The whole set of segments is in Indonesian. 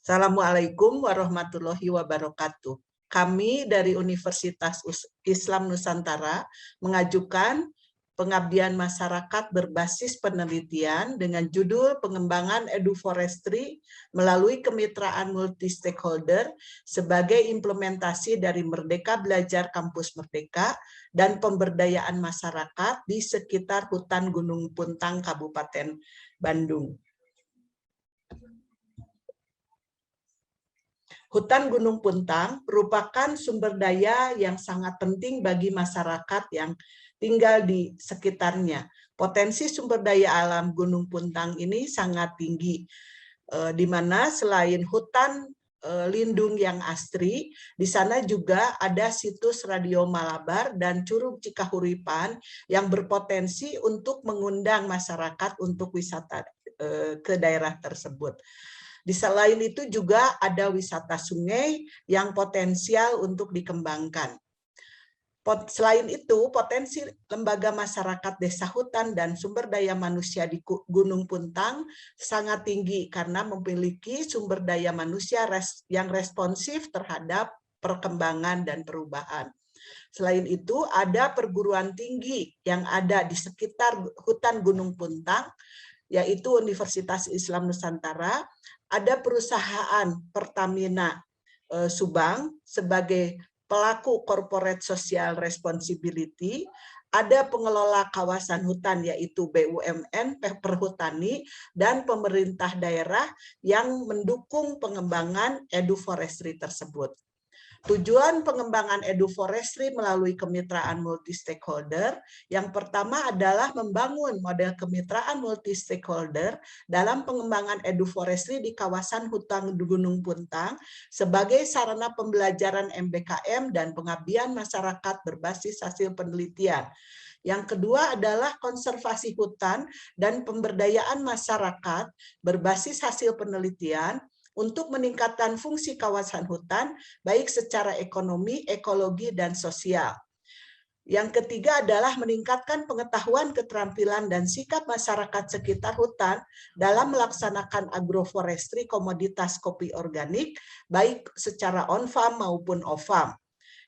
Assalamualaikum warahmatullahi wabarakatuh. Kami dari Universitas Islam Nusantara mengajukan pengabdian masyarakat berbasis penelitian dengan judul Pengembangan Eduforestry melalui kemitraan multi-stakeholder sebagai implementasi dari Merdeka Belajar Kampus Merdeka dan pemberdayaan masyarakat di sekitar hutan Gunung Puntang, Kabupaten Bandung. Hutan Gunung Puntang merupakan sumber daya yang sangat penting bagi masyarakat yang tinggal di sekitarnya. Potensi sumber daya alam Gunung Puntang ini sangat tinggi, di mana selain hutan lindung yang asri, di sana juga ada situs Radio Malabar dan Curug Cikahuripan yang berpotensi untuk mengundang masyarakat untuk wisata ke daerah tersebut. Di selain itu juga ada wisata sungai yang potensial untuk dikembangkan. Selain itu, potensi lembaga masyarakat desa hutan dan sumber daya manusia di Gunung Puntang sangat tinggi karena memiliki sumber daya manusia yang responsif terhadap perkembangan dan perubahan. Selain itu, ada perguruan tinggi yang ada di sekitar hutan Gunung Puntang, yaitu Universitas Islam Nusantara, ada perusahaan Pertamina Subang sebagai pelaku corporate social responsibility, ada pengelola kawasan hutan yaitu BUMN, Perhutani, dan pemerintah daerah yang mendukung pengembangan eduforestry tersebut. Tujuan pengembangan eduforestry melalui kemitraan multi-stakeholder yang pertama adalah membangun model kemitraan multi-stakeholder dalam pengembangan eduforestry di kawasan hutan Gunung Puntang sebagai sarana pembelajaran MBKM dan pengabdian masyarakat berbasis hasil penelitian. Yang kedua adalah konservasi hutan dan pemberdayaan masyarakat berbasis hasil penelitian untuk meningkatkan fungsi kawasan hutan, baik secara ekonomi, ekologi, dan sosial. Yang ketiga adalah meningkatkan pengetahuan, keterampilan, dan sikap masyarakat sekitar hutan dalam melaksanakan agroforestry komoditas kopi organik, baik secara on-farm maupun off-farm.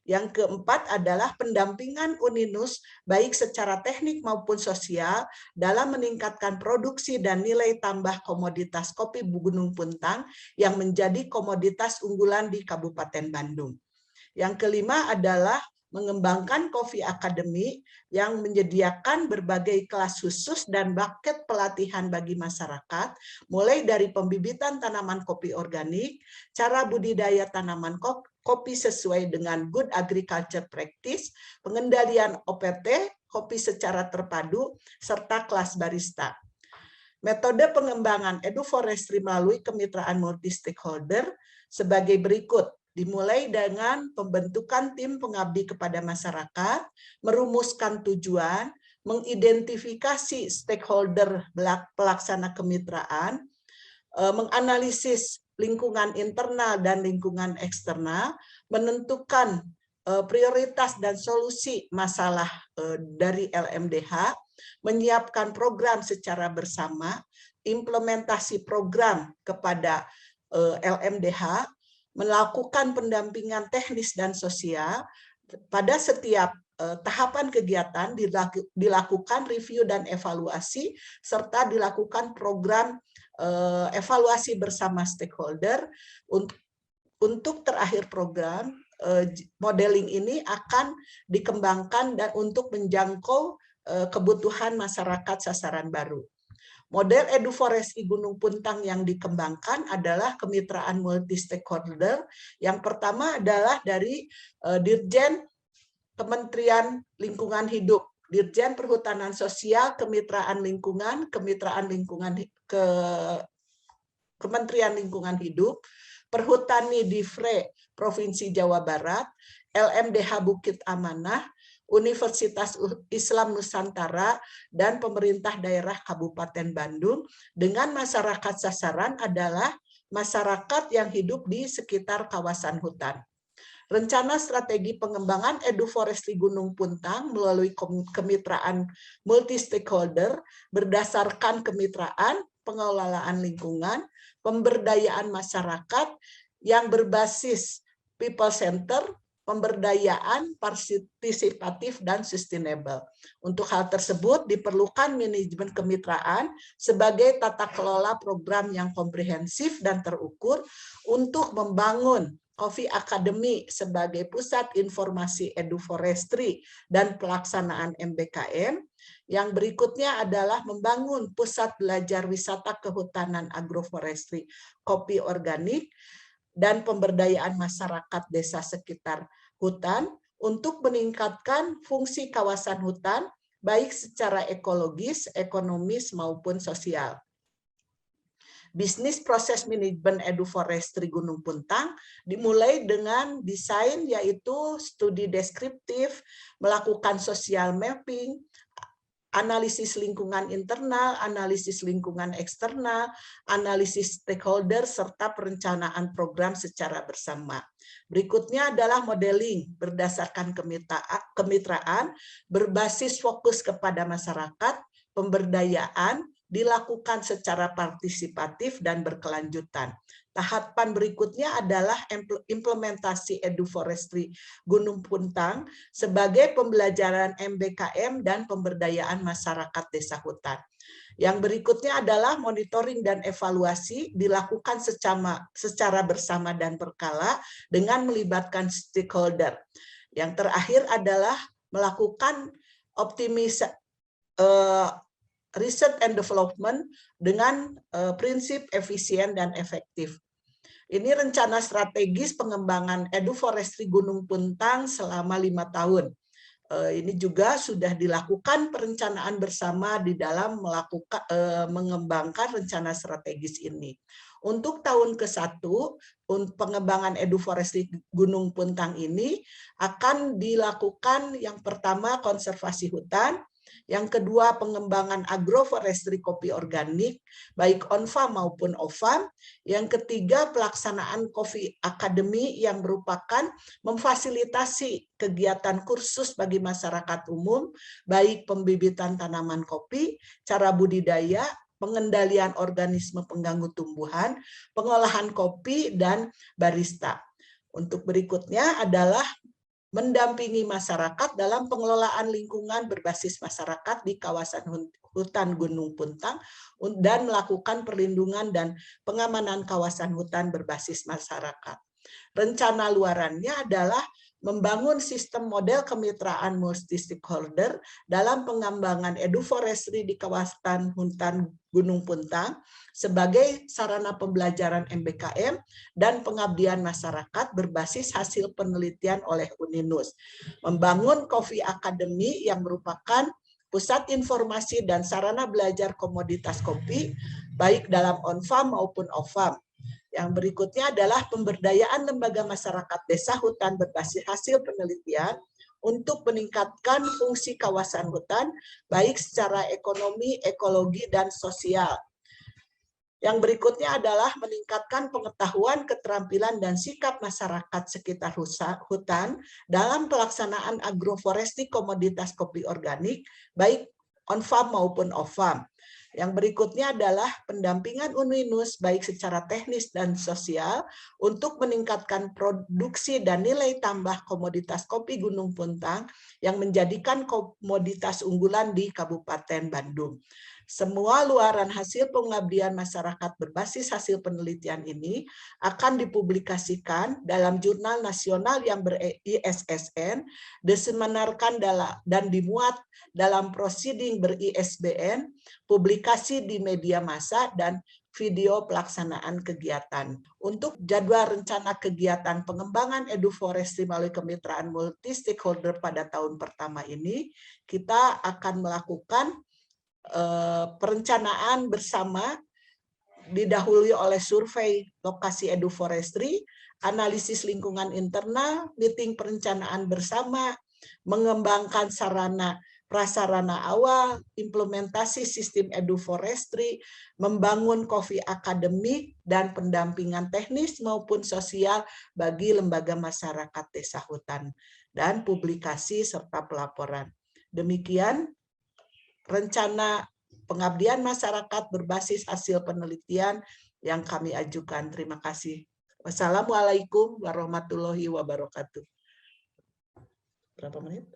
Yang keempat adalah pendampingan UNINUS baik secara teknik maupun sosial dalam meningkatkan produksi dan nilai tambah komoditas kopi Gunung Puntang yang menjadi komoditas unggulan di Kabupaten Bandung. Yang kelima adalah mengembangkan Coffee Academy yang menyediakan berbagai kelas khusus dan bucket pelatihan bagi masyarakat, mulai dari pembibitan tanaman kopi organik, cara budidaya tanaman kopi sesuai dengan Good Agriculture Practice, pengendalian OPT, kopi secara terpadu, serta kelas barista. Metode pengembangan eduforestry melalui kemitraan multi-stakeholder sebagai berikut. Dimulai dengan pembentukan tim pengabdi kepada masyarakat, merumuskan tujuan, mengidentifikasi stakeholder pelaksana kemitraan, menganalisis lingkungan internal dan lingkungan eksternal, menentukan prioritas dan solusi masalah dari LMDH, menyiapkan program secara bersama, implementasi program kepada LMDH, melakukan pendampingan teknis dan sosial. Pada setiap tahapan kegiatan dilakukan review dan evaluasi, serta dilakukan program evaluasi bersama stakeholder. Untuk terakhir program, modeling ini akan dikembangkan dan untuk menjangkau kebutuhan masyarakat sasaran baru. Model eduforestry Gunung Puntang yang dikembangkan adalah kemitraan multi-stakeholder. Yang pertama adalah dari Dirjen Kementerian Lingkungan Hidup, Dirjen Perhutanan Sosial, Kemitraan Lingkungan, Kementerian Lingkungan Hidup, Perhutani Divre Provinsi Jawa Barat, LMDH Bukit Amanah, Universitas Islam Nusantara, dan pemerintah daerah Kabupaten Bandung, dengan masyarakat sasaran adalah masyarakat yang hidup di sekitar kawasan hutan. Rencana strategi pengembangan eduforestry Gunung Puntang melalui kemitraan multi-stakeholder berdasarkan kemitraan, pengelolaan lingkungan, pemberdayaan masyarakat yang berbasis people center, pemberdayaan partisipatif dan sustainable. Untuk hal tersebut diperlukan manajemen kemitraan sebagai tata kelola program yang komprehensif dan terukur untuk membangun Coffee Academy sebagai pusat informasi eduforestry dan pelaksanaan MBKM. Yang berikutnya adalah membangun pusat belajar wisata kehutanan agroforestry kopi organik dan pemberdayaan masyarakat desa sekitar hutan untuk meningkatkan fungsi kawasan hutan baik secara ekologis, ekonomis maupun sosial. Bisnis proses manajemen eduforestry Gunung Puntang dimulai dengan desain yaitu studi deskriptif, melakukan social mapping, analisis lingkungan internal, analisis lingkungan eksternal, analisis stakeholder, serta perencanaan program secara bersama. Berikutnya adalah modeling berdasarkan kemitraan, berbasis fokus kepada masyarakat, pemberdayaan, dilakukan secara partisipatif dan berkelanjutan. Tahapan berikutnya adalah implementasi eduforestry Gunung Puntang sebagai pembelajaran MBKM dan pemberdayaan masyarakat desa hutan. Yang berikutnya adalah monitoring dan evaluasi dilakukan secara bersama dan berkala dengan melibatkan stakeholder. Yang terakhir adalah melakukan optimisasi research and development dengan prinsip efisien dan efektif. Ini rencana strategis pengembangan eduforestry Gunung Puntang selama 5 tahun. Ini juga sudah dilakukan perencanaan bersama di dalam mengembangkan rencana strategis ini. Untuk tahun ke-1, pengembangan eduforestry Gunung Puntang ini akan dilakukan yang pertama konservasi hutan, yang kedua pengembangan agroforestry kopi organik, baik on-farm maupun off-farm. Yang ketiga pelaksanaan Coffee Academy yang merupakan memfasilitasi kegiatan kursus bagi masyarakat umum, baik pembibitan tanaman kopi, cara budidaya, pengendalian organisme pengganggu tumbuhan, pengolahan kopi, dan barista. Untuk berikutnya adalah mendampingi masyarakat dalam pengelolaan lingkungan berbasis masyarakat di kawasan hutan Gunung Puntang dan melakukan perlindungan dan pengamanan kawasan hutan berbasis masyarakat. Rencana luarannya adalah membangun sistem model kemitraan multi-stakeholder dalam pengembangan eduforestry di kawasan hutan Gunung Puntang sebagai sarana pembelajaran MBKM dan pengabdian masyarakat berbasis hasil penelitian oleh Uninus. Membangun Coffee Academy yang merupakan pusat informasi dan sarana belajar komoditas kopi, baik dalam on-farm maupun off-farm. Yang berikutnya adalah pemberdayaan lembaga masyarakat desa hutan berbasis hasil penelitian untuk meningkatkan fungsi kawasan hutan, baik secara ekonomi, ekologi, dan sosial. Yang berikutnya adalah meningkatkan pengetahuan, keterampilan, dan sikap masyarakat sekitar hutan dalam pelaksanaan agroforestry komoditas kopi organik, baik on-farm maupun off-farm. Yang berikutnya adalah pendampingan Uninus baik secara teknis dan sosial untuk meningkatkan produksi dan nilai tambah komoditas kopi Gunung Puntang yang menjadikan komoditas unggulan di Kabupaten Bandung. Semua luaran hasil pengabdian masyarakat berbasis hasil penelitian ini akan dipublikasikan dalam jurnal nasional yang ber-ISSN, diseminarkan dan dimuat dalam proceeding ber-ISBN, publikasi di media massa, dan video pelaksanaan kegiatan. Untuk jadwal rencana kegiatan pengembangan eduforestry melalui kemitraan multi stakeholder pada tahun pertama ini, kita akan melakukan perencanaan bersama didahului oleh survei lokasi eduforestry, analisis lingkungan internal, meeting perencanaan bersama, mengembangkan sarana prasarana awal, implementasi sistem eduforestry, membangun Coffee Academy, dan pendampingan teknis maupun sosial bagi lembaga masyarakat desa hutan, dan publikasi serta pelaporan. Demikian rencana pengabdian masyarakat berbasis hasil penelitian yang kami ajukan. Terima kasih. Wassalamualaikum warahmatullahi wabarakatuh. Berapa menit?